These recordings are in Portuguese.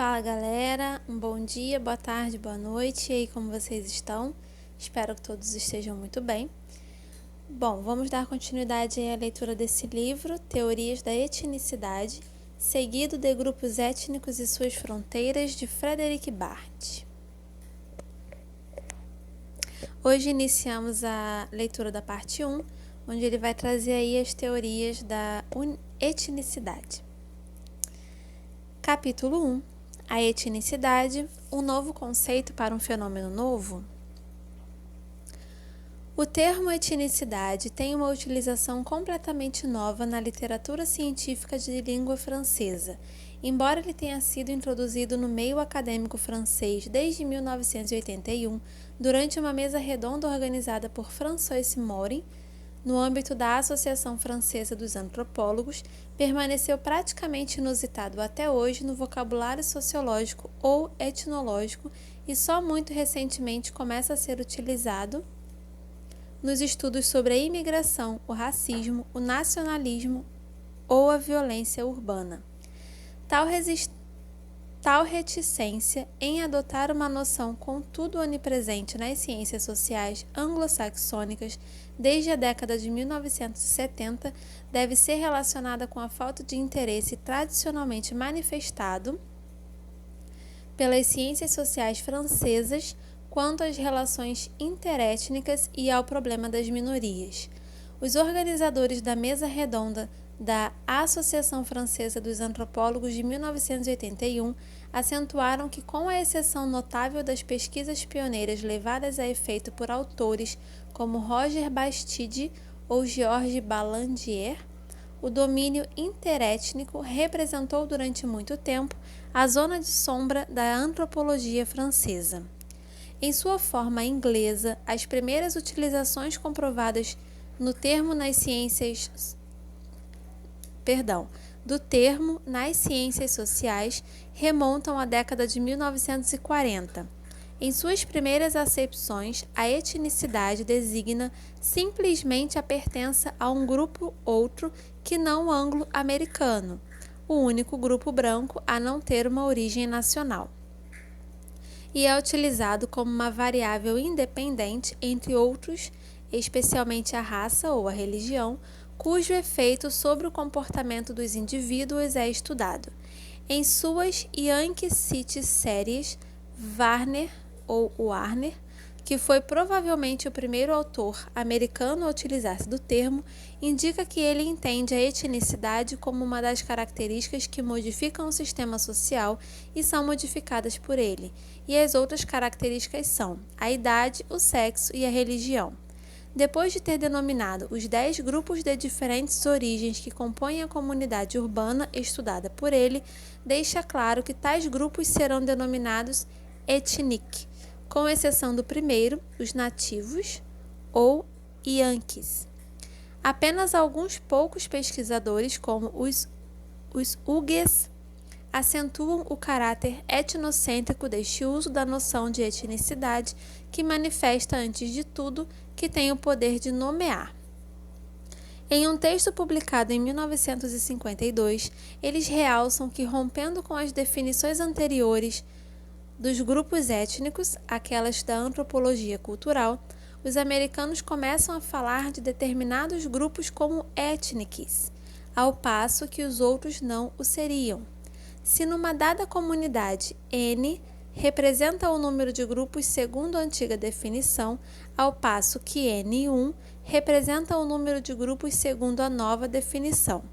Fala galera, um bom dia, boa tarde, boa noite, e aí como vocês estão? Espero que todos estejam muito bem. Bom, vamos dar continuidade à leitura desse livro, Teorias da Etnicidade, seguido de grupos étnicos e suas fronteiras, de Frederic Barth. Hoje iniciamos a leitura da parte 1, onde ele vai trazer aí as teorias da etnicidade. Capítulo 1. A etnicidade, um novo conceito para um fenômeno novo. O termo etnicidade tem uma utilização completamente nova na literatura científica de língua francesa, embora ele tenha sido introduzido no meio acadêmico francês desde 1981, durante uma mesa redonda organizada por François Morin, no âmbito da Associação Francesa dos Antropólogos, permaneceu praticamente inusitado até hoje no vocabulário sociológico ou etnológico e só muito recentemente começa a ser utilizado nos estudos sobre a imigração, o racismo, o nacionalismo ou a violência urbana. Tal reticência em adotar uma noção contudo onipresente nas ciências sociais anglo-saxônicas desde a década de 1970 deve ser relacionada com a falta de interesse tradicionalmente manifestado pelas ciências sociais francesas quanto às relações interétnicas e ao problema das minorias. Os organizadores da mesa redonda da Associação Francesa dos Antropólogos de 1981 acentuaram que, com a exceção notável das pesquisas pioneiras levadas a efeito por autores como Roger Bastide ou Georges Balandier, o domínio interétnico representou durante muito tempo a zona de sombra da antropologia francesa. Em sua forma inglesa, as primeiras utilizações comprovadas do termo nas ciências sociais remontam à década de 1940. Em suas primeiras acepções, a etnicidade designa simplesmente a pertença a um grupo outro que não anglo-americano, o único grupo branco a não ter uma origem nacional, e é utilizado como uma variável independente entre outros, especialmente a raça ou a religião, cujo efeito sobre o comportamento dos indivíduos é estudado. Em suas Yankee City séries, Warner, que foi provavelmente o primeiro autor americano a utilizar-se do termo, indica que ele entende a etnicidade como uma das características que modificam o sistema social e são modificadas por ele, e as outras características são a idade, o sexo e a religião. Depois de ter denominado os 10 grupos de diferentes origens que compõem a comunidade urbana estudada por ele, deixa claro que tais grupos serão denominados ethnic, com exceção do primeiro, os nativos ou Yankees. Apenas alguns poucos pesquisadores, como os Hughes, acentuam o caráter etnocêntrico deste uso da noção de etnicidade, que manifesta, antes de tudo, que tem o poder de nomear. Em um texto publicado em 1952, eles realçam que, rompendo com as definições anteriores dos grupos étnicos, aquelas da antropologia cultural, os americanos começam a falar de determinados grupos como étnicos, ao passo que os outros não o seriam. Se numa dada comunidade N representa o número de grupos segundo a antiga definição, ao passo que N1 representa o número de grupos segundo a nova definição.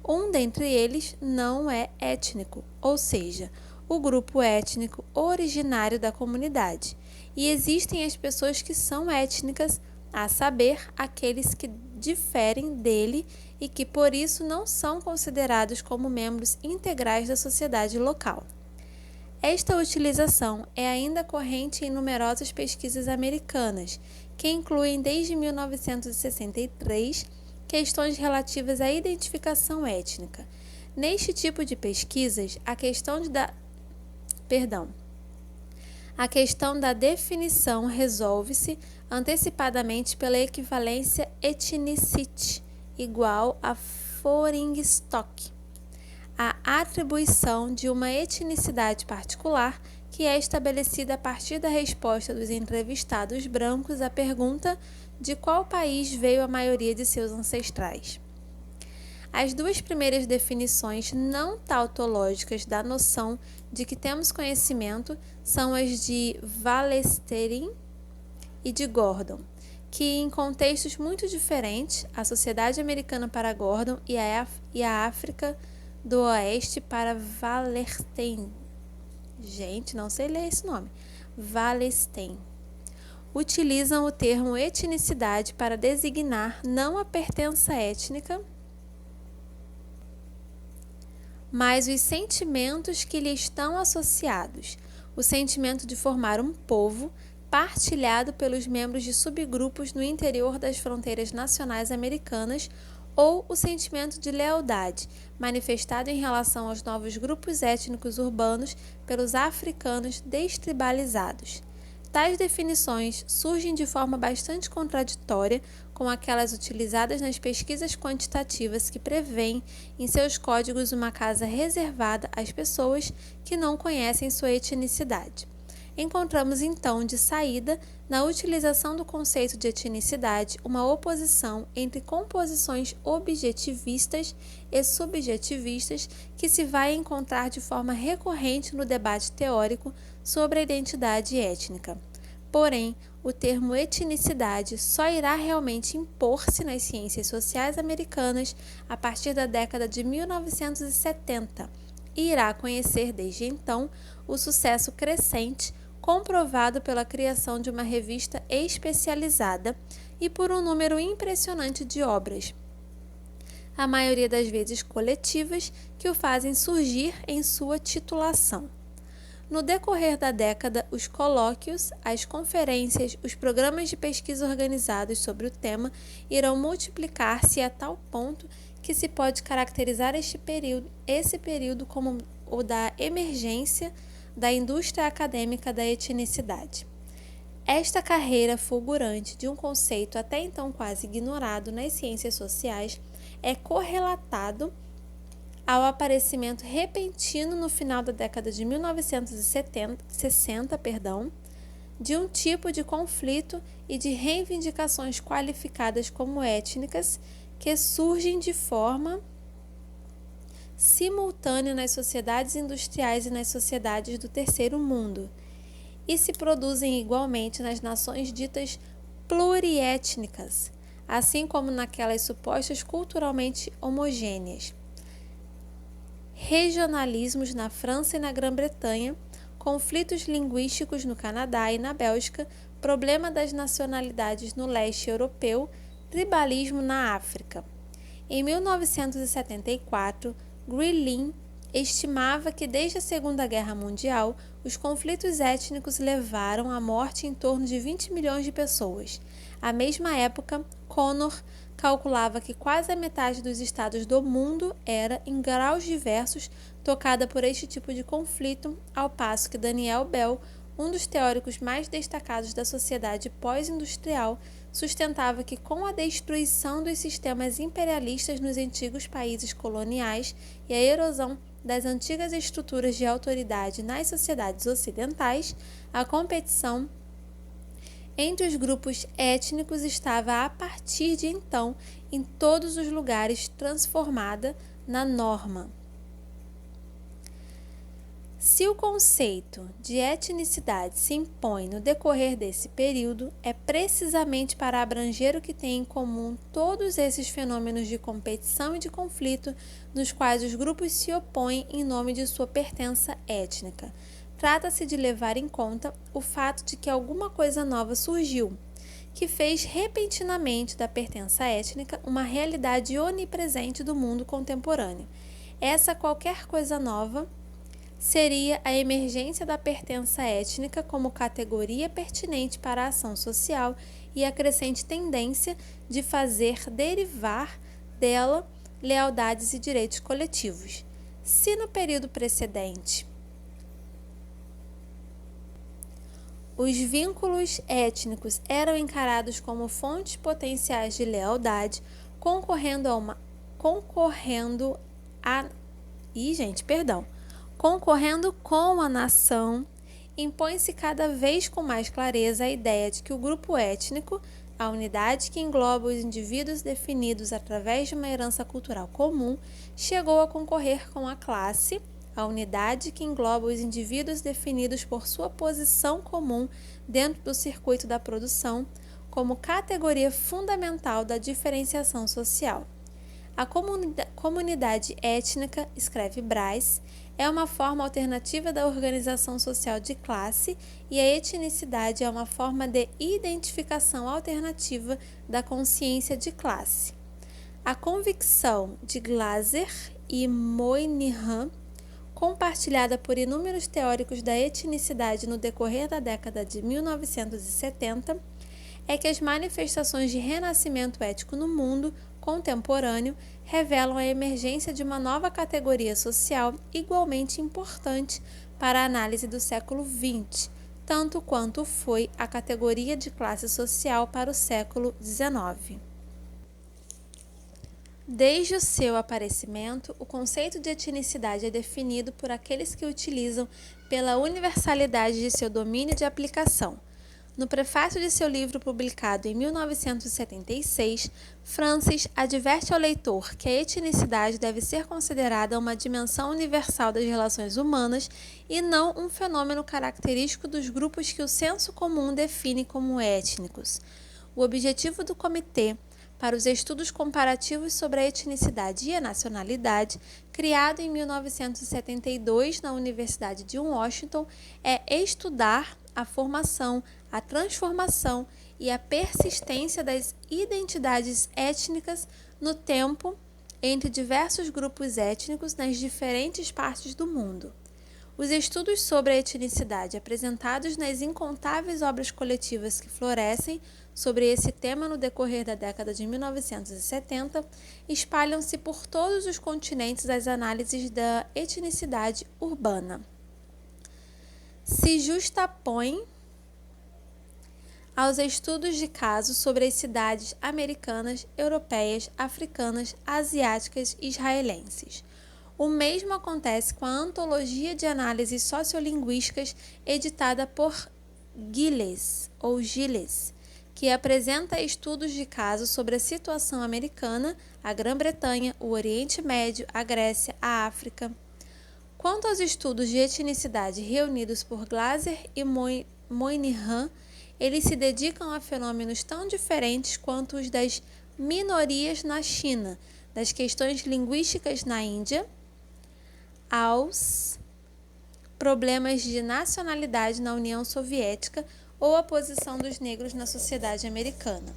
Um dentre eles não é étnico, ou seja, o grupo étnico originário da comunidade, e existem as pessoas que são étnicas, a saber, aqueles que diferem dele e que por isso não são considerados como membros integrais da sociedade local. Esta utilização é ainda corrente em numerosas pesquisas americanas, que incluem desde 1963 questões relativas à identificação étnica. Neste tipo de pesquisas, a questão da definição resolve-se antecipadamente pela equivalência ethnicity igual a Foringstock. a atribuição de uma etnicidade particular que é estabelecida a partir da resposta dos entrevistados brancos à pergunta de qual país veio a maioria de seus ancestrais. As duas primeiras definições não tautológicas da noção de que temos conhecimento são as de Wallerstein e de Gordon, que em contextos muito diferentes, a sociedade americana para Gordon e a África do Oeste para Wallerstein. Gente, não sei ler esse nome. Wallerstein. Utilizam o termo etnicidade para designar não a pertença étnica, mas os sentimentos que lhe estão associados. O sentimento de formar um povo, partilhado pelos membros de subgrupos no interior das fronteiras nacionais americanas, ou o sentimento de lealdade, manifestado em relação aos novos grupos étnicos urbanos pelos africanos destribalizados. Tais definições surgem de forma bastante contraditória com aquelas utilizadas nas pesquisas quantitativas que prevêem em seus códigos uma casa reservada às pessoas que não conhecem sua etnicidade. Encontramos então de saída, na utilização do conceito de etnicidade, uma oposição entre composições objetivistas e subjetivistas que se vai encontrar de forma recorrente no debate teórico sobre a identidade étnica. Porém, o termo etnicidade só irá realmente impor-se nas ciências sociais americanas a partir da década de 1970 e irá conhecer desde então o sucesso crescente comprovado pela criação de uma revista especializada e por um número impressionante de obras, a maioria das vezes coletivas, que o fazem surgir em sua titulação. No decorrer da década, os colóquios, as conferências, os programas de pesquisa organizados sobre o tema irão multiplicar-se a tal ponto que se pode caracterizar esse período como o da emergência da indústria acadêmica da etnicidade. Esta carreira fulgurante de um conceito até então quase ignorado nas ciências sociais é correlatado ao aparecimento repentino no final da década de 1960, de um tipo de conflito e de reivindicações qualificadas como étnicas que surgem de forma simultânea nas sociedades industriais e nas sociedades do terceiro mundo, e se produzem igualmente nas nações ditas pluriétnicas, assim como naquelas supostas culturalmente homogêneas. Regionalismos na França e na Grã-Bretanha, conflitos linguísticos no Canadá e na Bélgica, problema das nacionalidades no leste europeu, tribalismo na África. Em 1974, Greeley estimava que desde a Segunda Guerra Mundial, os conflitos étnicos levaram à morte em torno de 20 milhões de pessoas. À mesma época, Connor calculava que quase a metade dos estados do mundo era, em graus diversos, tocada por este tipo de conflito, ao passo que Daniel Bell, um dos teóricos mais destacados da sociedade pós-industrial, sustentava que com a destruição dos sistemas imperialistas nos antigos países coloniais e a erosão das antigas estruturas de autoridade nas sociedades ocidentais, a competição entre os grupos étnicos estava a partir de então em todos os lugares transformada na norma. Se o conceito de etnicidade se impõe no decorrer desse período, é precisamente para abranger o que tem em comum todos esses fenômenos de competição e de conflito nos quais os grupos se opõem em nome de sua pertença étnica. Trata-se de levar em conta o fato de que alguma coisa nova surgiu, que fez repentinamente da pertença étnica uma realidade onipresente do mundo contemporâneo. Essa qualquer coisa nova seria a emergência da pertença étnica como categoria pertinente para a ação social e a crescente tendência de fazer derivar dela lealdades e direitos coletivos. Se no período precedente os vínculos étnicos eram encarados como fontes potenciais de lealdade, concorrendo a Concorrendo com a nação, impõe-se cada vez com mais clareza a ideia de que o grupo étnico, a unidade que engloba os indivíduos definidos através de uma herança cultural comum, chegou a concorrer com a classe, a unidade que engloba os indivíduos definidos por sua posição comum dentro do circuito da produção, como categoria fundamental da diferenciação social. A comunidade étnica, escreve Bryce, é uma forma alternativa da organização social de classe e a etnicidade é uma forma de identificação alternativa da consciência de classe. A convicção de Glaser e Moynihan, compartilhada por inúmeros teóricos da etnicidade no decorrer da década de 1970, é que as manifestações de renascimento étnico no mundo contemporâneo revelam a emergência de uma nova categoria social igualmente importante para a análise do século XX, tanto quanto foi a categoria de classe social para o século XIX. Desde o seu aparecimento, o conceito de etnicidade é definido por aqueles que o utilizam pela universalidade de seu domínio de aplicação. No prefácio de seu livro publicado em 1976, Francis adverte ao leitor que a etnicidade deve ser considerada uma dimensão universal das relações humanas e não um fenômeno característico dos grupos que o senso comum define como étnicos. O objetivo do Comitê para os Estudos Comparativos sobre a Etnicidade e a Nacionalidade, criado em 1972 na Universidade de Washington, é estudar a formação, a transformação e a persistência das identidades étnicas no tempo entre diversos grupos étnicos nas diferentes partes do mundo. Os estudos sobre a etnicidade apresentados nas incontáveis obras coletivas que florescem sobre esse tema no decorrer da década de 1970 espalham-se por todos os continentes as análises da etnicidade urbana. Se justapõem aos estudos de caso sobre as cidades americanas, europeias, africanas, asiáticas e israelenses. O mesmo acontece com a Antologia de Análises Sociolinguísticas editada por Giles, que apresenta estudos de caso sobre a situação americana, a Grã-Bretanha, o Oriente Médio, a Grécia, a África. Quanto aos estudos de etnicidade reunidos por Glaser e Moynihan, eles se dedicam a fenômenos tão diferentes quanto os das minorias na China, das questões linguísticas na Índia, aos problemas de nacionalidade na União Soviética ou a posição dos negros na sociedade americana.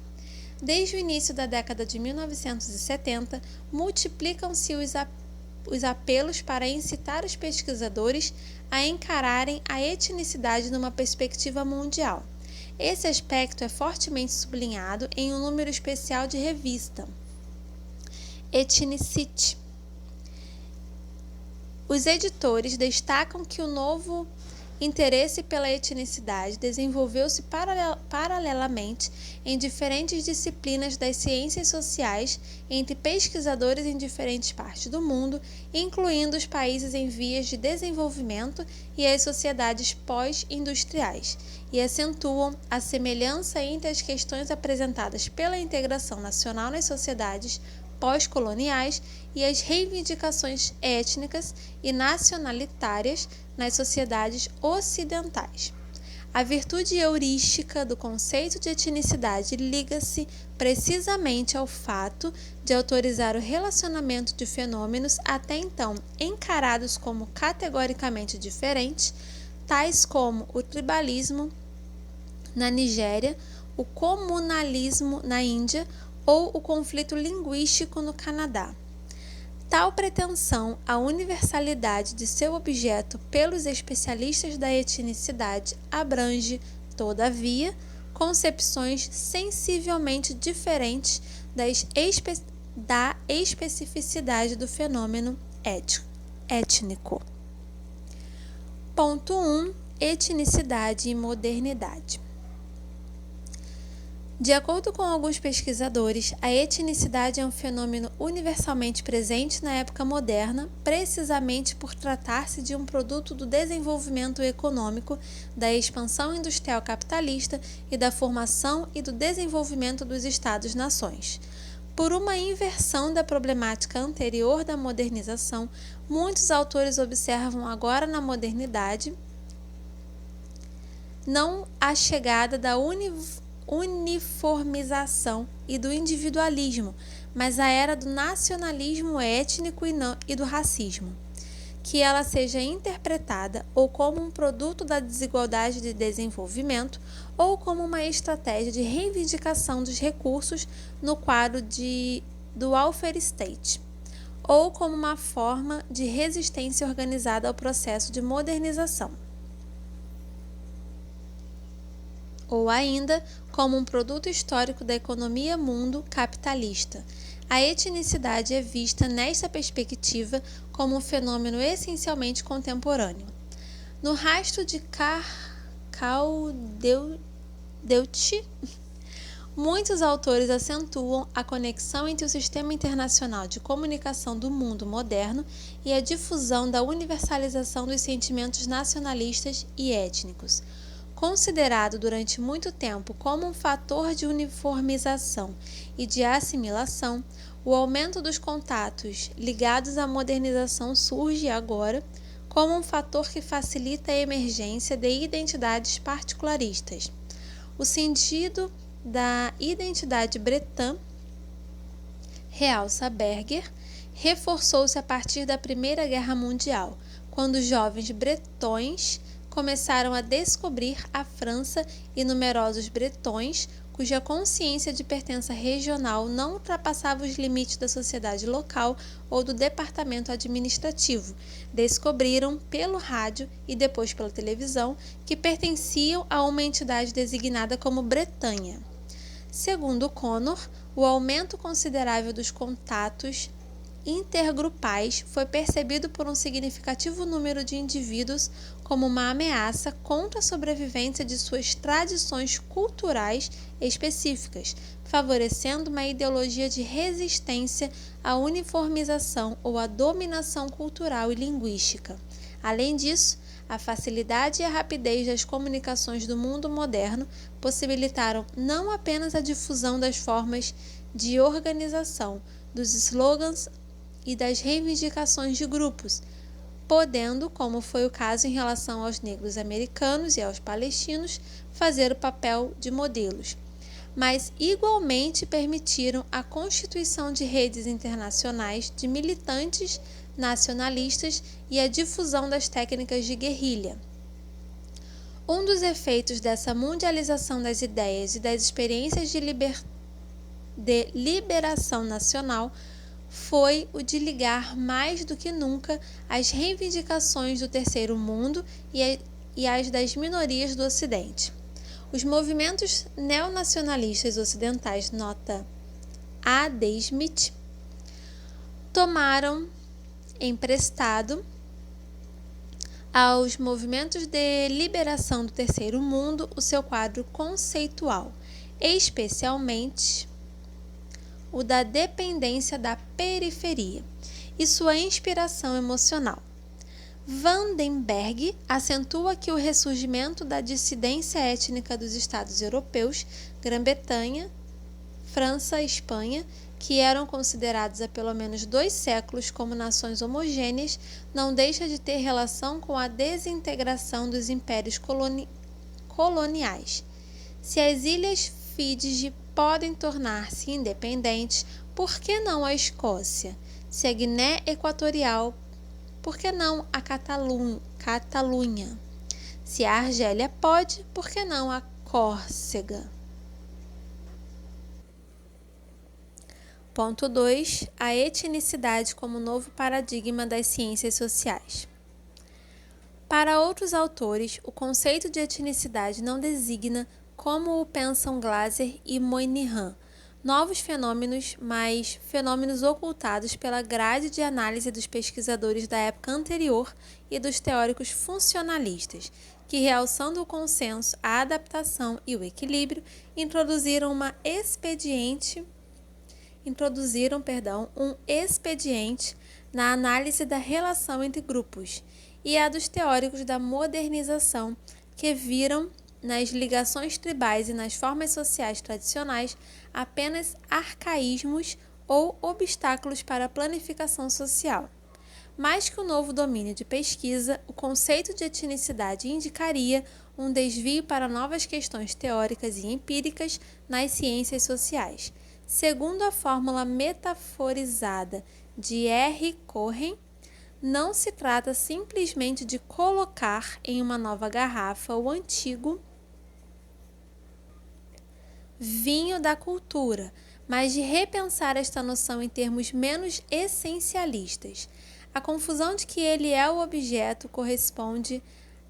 Desde o início da década de 1970, multiplicam-se os apelos para incitar os pesquisadores a encararem a etnicidade numa perspectiva mundial. Esse aspecto é fortemente sublinhado em um número especial de revista, Ethnicity. Os editores destacam que o novo interesse pela etnicidade desenvolveu-se paralelamente em diferentes disciplinas das ciências sociais entre pesquisadores em diferentes partes do mundo, incluindo os países em vias de desenvolvimento e as sociedades pós-industriais, e acentuam a semelhança entre as questões apresentadas pela integração nacional nas sociedades pós-coloniais e as reivindicações étnicas e nacionalitárias nas sociedades ocidentais. A virtude heurística do conceito de etnicidade liga-se precisamente ao fato de autorizar o relacionamento de fenômenos até então encarados como categoricamente diferentes, tais como o tribalismo na Nigéria, o comunalismo na Índia ou o conflito linguístico no Canadá. Tal pretensão à universalidade de seu objeto pelos especialistas da etnicidade abrange, todavia, concepções sensivelmente diferentes da especificidade do fenômeno étnico. Ponto 1. Etnicidade e modernidade. De acordo com alguns pesquisadores, a etnicidade é um fenômeno universalmente presente na época moderna, precisamente por tratar-se de um produto do desenvolvimento econômico, da expansão industrial capitalista e da formação e do desenvolvimento dos Estados-nações. Por uma inversão da problemática anterior da modernização, muitos autores observam agora na modernidade não a chegada da uniformização e do individualismo, mas a era do nacionalismo étnico e do racismo. Que ela seja interpretada ou como um produto da desigualdade de desenvolvimento ou como uma estratégia de reivindicação dos recursos no quadro do welfare state, ou como uma forma de resistência organizada ao processo de modernização, ou ainda como um produto histórico da economia mundo capitalista. A etnicidade é vista nesta perspectiva como um fenômeno essencialmente contemporâneo. No rastro de Caldeucci, muitos autores acentuam a conexão entre o sistema internacional de comunicação do mundo moderno e a difusão da universalização dos sentimentos nacionalistas e étnicos. Considerado durante muito tempo como um fator de uniformização e de assimilação, o aumento dos contatos ligados à modernização surge agora como um fator que facilita a emergência de identidades particularistas. O sentido da identidade bretã, realça Berger, reforçou-se a partir da Primeira Guerra Mundial, quando jovens bretões começaram a descobrir a França e numerosos bretões, cuja consciência de pertença regional não ultrapassava os limites da sociedade local ou do departamento administrativo, descobriram pelo rádio e depois pela televisão que pertenciam a uma entidade designada como Bretanha. Segundo Connor, o aumento considerável dos contatos intergrupais foi percebido por um significativo número de indivíduos como uma ameaça contra a sobrevivência de suas tradições culturais específicas, favorecendo uma ideologia de resistência à uniformização ou à dominação cultural e linguística. Além disso, a facilidade e a rapidez das comunicações do mundo moderno possibilitaram não apenas a difusão das formas de organização, dos slogans e das reivindicações de grupos, podendo, como foi o caso em relação aos negros americanos e aos palestinos, fazer o papel de modelos, mas igualmente permitiram a constituição de redes internacionais de militantes nacionalistas e a difusão das técnicas de guerrilha. Um dos efeitos dessa mundialização das ideias e das experiências de liberação nacional foi o de ligar mais do que nunca as reivindicações do terceiro mundo e as das minorias do Ocidente. Os movimentos neonacionalistas ocidentais, nota A. D. Smith, tomaram emprestado aos movimentos de liberação do terceiro mundo o seu quadro conceitual, especialmente o da dependência da periferia e sua inspiração emocional. Vandenberg acentua que o ressurgimento da dissidência étnica dos estados europeus, Grã-Bretanha, França e Espanha, que eram considerados há pelo menos 2 séculos como nações homogêneas, não deixa de ter relação com a desintegração dos impérios coloniais. Se as ilhas Fiji podem tornar-se independentes, por que não a Escócia? Se a Guiné Equatorial, por que não a Catalunha? Se a Argélia pode, por que não a Córcega? Ponto 2. A etnicidade como novo paradigma das ciências sociais. Para outros autores, o conceito de etnicidade não designa, como o pensam Glaser e Moynihan, novos fenômenos, mas fenômenos ocultados pela grade de análise dos pesquisadores da época anterior e dos teóricos funcionalistas, que, realçando o consenso, a adaptação e o equilíbrio, introduziram um expediente na análise da relação entre grupos, e a dos teóricos da modernização, que viram nas ligações tribais e nas formas sociais tradicionais apenas arcaísmos ou obstáculos para a planificação social. Mais que um novo domínio de pesquisa, o conceito de etnicidade indicaria um desvio para novas questões teóricas e empíricas nas ciências sociais. Segundo a fórmula metaforizada de R. Cohen, não se trata simplesmente de colocar em uma nova garrafa o antigo vinho da cultura, mas de repensar esta noção em termos menos essencialistas. A confusão de que ele é o objeto corresponde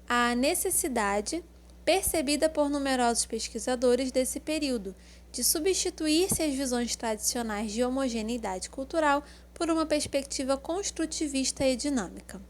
à necessidade, percebida por numerosos pesquisadores desse período, de substituir-se as visões tradicionais de homogeneidade cultural por uma perspectiva construtivista e dinâmica.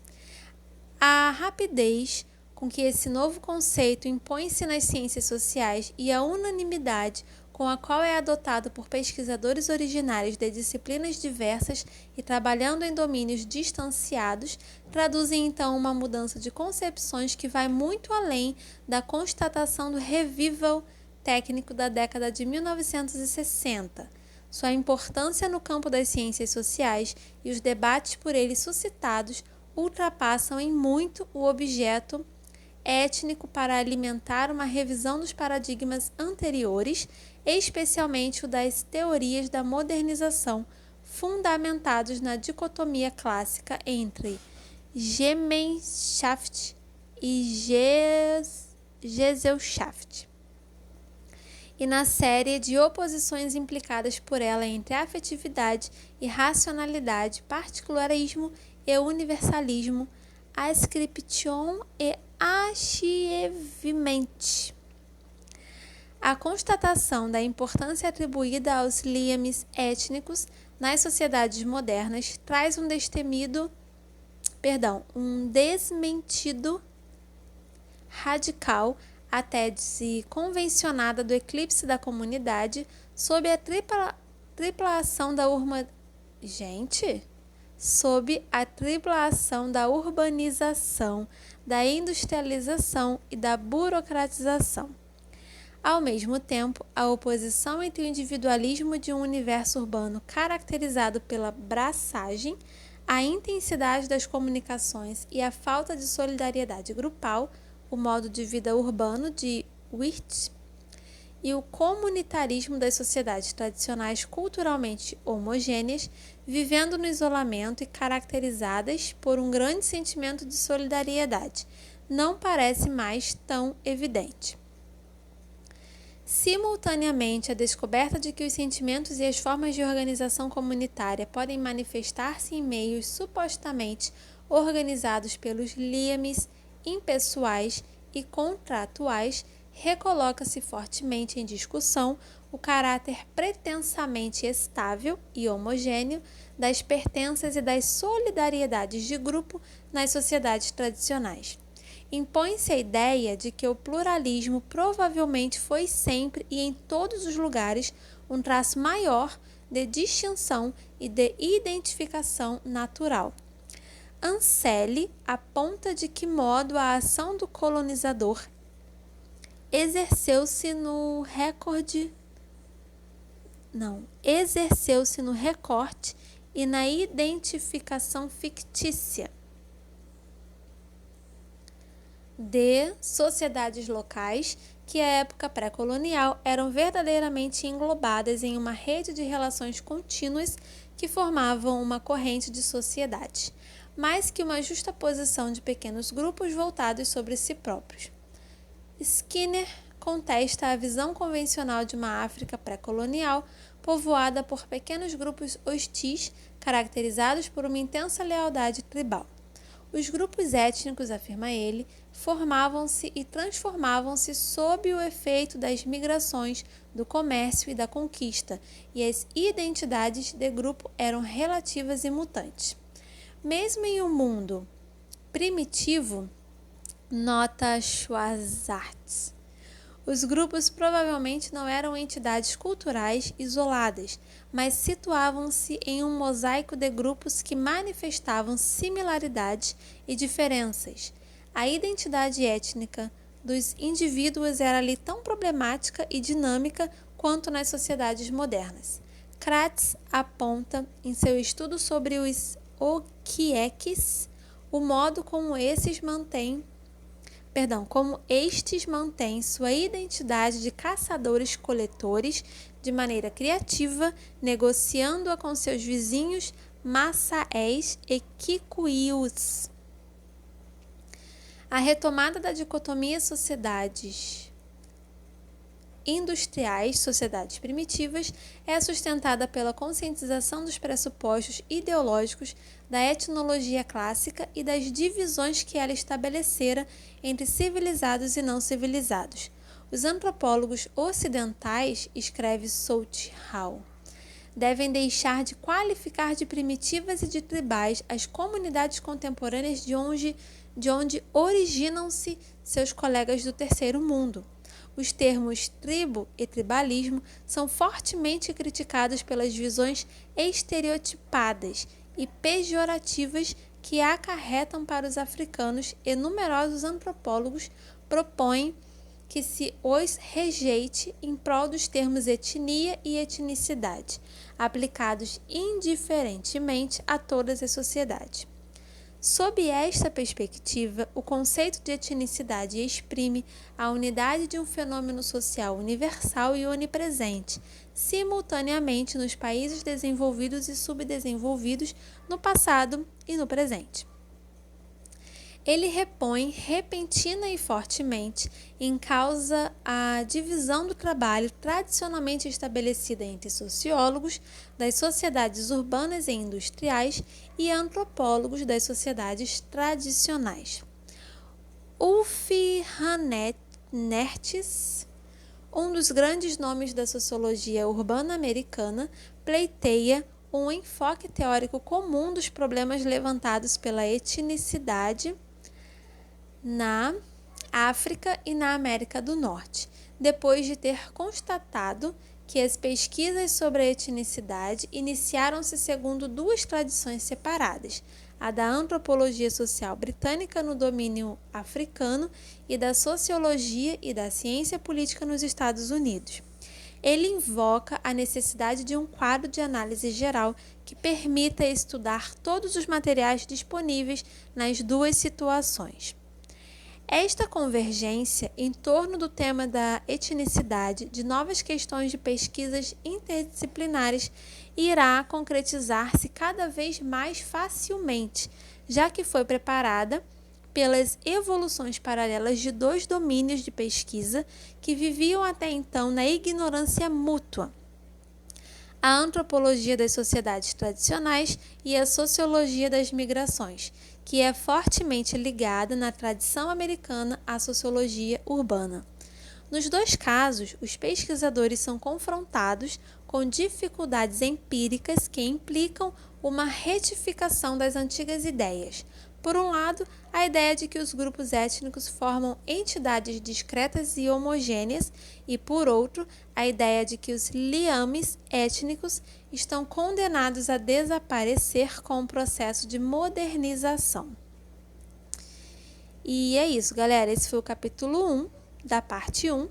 A rapidez com que esse novo conceito impõe-se nas ciências sociais e a unanimidade com a qual é adotado por pesquisadores originários de disciplinas diversas e trabalhando em domínios distanciados, traduzem então uma mudança de concepções que vai muito além da constatação do revival técnico da década de 1960. Sua importância no campo das ciências sociais e os debates por ele suscitados ultrapassam em muito o objeto étnico para alimentar uma revisão dos paradigmas anteriores, especialmente o das teorias da modernização, fundamentados na dicotomia clássica entre Gemeinschaft e Gesellschaft, e na série de oposições implicadas por ela entre afetividade e racionalidade, particularismo e universalismo, ascription e achievement. A constatação da importância atribuída aos liames étnicos nas sociedades modernas traz um desmentido radical à tese convencionada do eclipse da comunidade sob a tripla ação da urbanização, da industrialização e da burocratização. Ao mesmo tempo, a oposição entre o individualismo de um universo urbano caracterizado pela braçagem, a intensidade das comunicações e a falta de solidariedade grupal, o modo de vida urbano de Wirth, e o comunitarismo das sociedades tradicionais culturalmente homogêneas, vivendo no isolamento e caracterizadas por um grande sentimento de solidariedade, não parece mais tão evidente. Simultaneamente, a descoberta de que os sentimentos e as formas de organização comunitária podem manifestar-se em meios supostamente organizados pelos liames impessoais e contratuais recoloca-se fortemente em discussão o caráter pretensamente estável e homogêneo das pertenças e das solidariedades de grupo nas sociedades tradicionais. Impõe-se a ideia de que o pluralismo provavelmente foi sempre e em todos os lugares um traço maior de distinção e de identificação natural. Anseli aponta de que modo a ação do colonizador exerceu-se no recorte e na identificação fictícia de sociedades locais que, à época pré-colonial, eram verdadeiramente englobadas em uma rede de relações contínuas que formavam uma corrente de sociedade, mais que uma justaposição de pequenos grupos voltados sobre si próprios. Skinner contesta a visão convencional de uma África pré-colonial povoada por pequenos grupos hostis, caracterizados por uma intensa lealdade tribal. Os grupos étnicos, afirma ele, formavam-se e transformavam-se sob o efeito das migrações, do comércio e da conquista, e as identidades de grupo eram relativas e mutantes. Mesmo em um mundo primitivo, Nota Schwarz. Os grupos provavelmente não eram entidades culturais isoladas, mas situavam-se em um mosaico de grupos que manifestavam similaridades e diferenças. A identidade étnica dos indivíduos era ali tão problemática e dinâmica quanto nas sociedades modernas. Kratz aponta, em seu estudo sobre os Okieks, o modo como estes mantêm sua identidade de caçadores-coletores de maneira criativa, negociando-a com seus vizinhos Massaés e Kikuius. A retomada da dicotomia sociedades industriais, sociedades primitivas, é sustentada pela conscientização dos pressupostos ideológicos da etnologia clássica e das divisões que ela estabelecera entre civilizados e não civilizados. Os antropólogos ocidentais, escreve Southall, devem deixar de qualificar de primitivas e de tribais as comunidades contemporâneas de onde originam-se seus colegas do terceiro mundo. Os termos tribo e tribalismo são fortemente criticados pelas visões estereotipadas e pejorativas que acarretam para os africanos, e numerosos antropólogos propõem que se os rejeite em prol dos termos etnia e etnicidade, aplicados indiferentemente a todas as sociedades. Sob esta perspectiva, o conceito de etnicidade exprime a unidade de um fenômeno social universal e onipresente, simultaneamente nos países desenvolvidos e subdesenvolvidos, no passado e no presente. Ele repõe repentina e fortemente em causa a divisão do trabalho tradicionalmente estabelecida entre sociólogos das sociedades urbanas e industriais e antropólogos das sociedades tradicionais. Ulf Nertz, um dos grandes nomes da sociologia urbana americana, pleiteia um enfoque teórico comum dos problemas levantados pela etnicidade na África e na América do Norte, depois de ter constatado que as pesquisas sobre a etnicidade iniciaram-se segundo duas tradições separadas, a da antropologia social britânica no domínio africano e da sociologia e da ciência política nos Estados Unidos. Ele invoca a necessidade de um quadro de análise geral que permita estudar todos os materiais disponíveis nas duas situações. Esta convergência em torno do tema da etnicidade de novas questões de pesquisas interdisciplinares irá concretizar-se cada vez mais facilmente, já que foi preparada pelas evoluções paralelas de dois domínios de pesquisa que viviam até então na ignorância mútua: a antropologia das sociedades tradicionais e a sociologia das migrações, que é fortemente ligada na tradição americana à sociologia urbana. Nos dois casos, os pesquisadores são confrontados com dificuldades empíricas que implicam uma retificação das antigas ideias. Por um lado, a ideia de que os grupos étnicos formam entidades discretas e homogêneas, e por outro, a ideia de que os liames étnicos estão condenados a desaparecer com o processo de modernização. E é isso, galera. Esse foi o capítulo 1 da parte 1.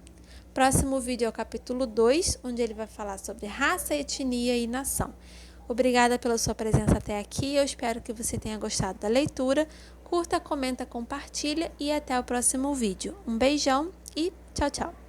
Próximo vídeo é o capítulo 2, onde ele vai falar sobre raça, etnia e nação. Obrigada pela sua presença até aqui. Eu espero que você tenha gostado da leitura. Curta, comenta, compartilha e até o próximo vídeo. Um beijão e tchau, tchau!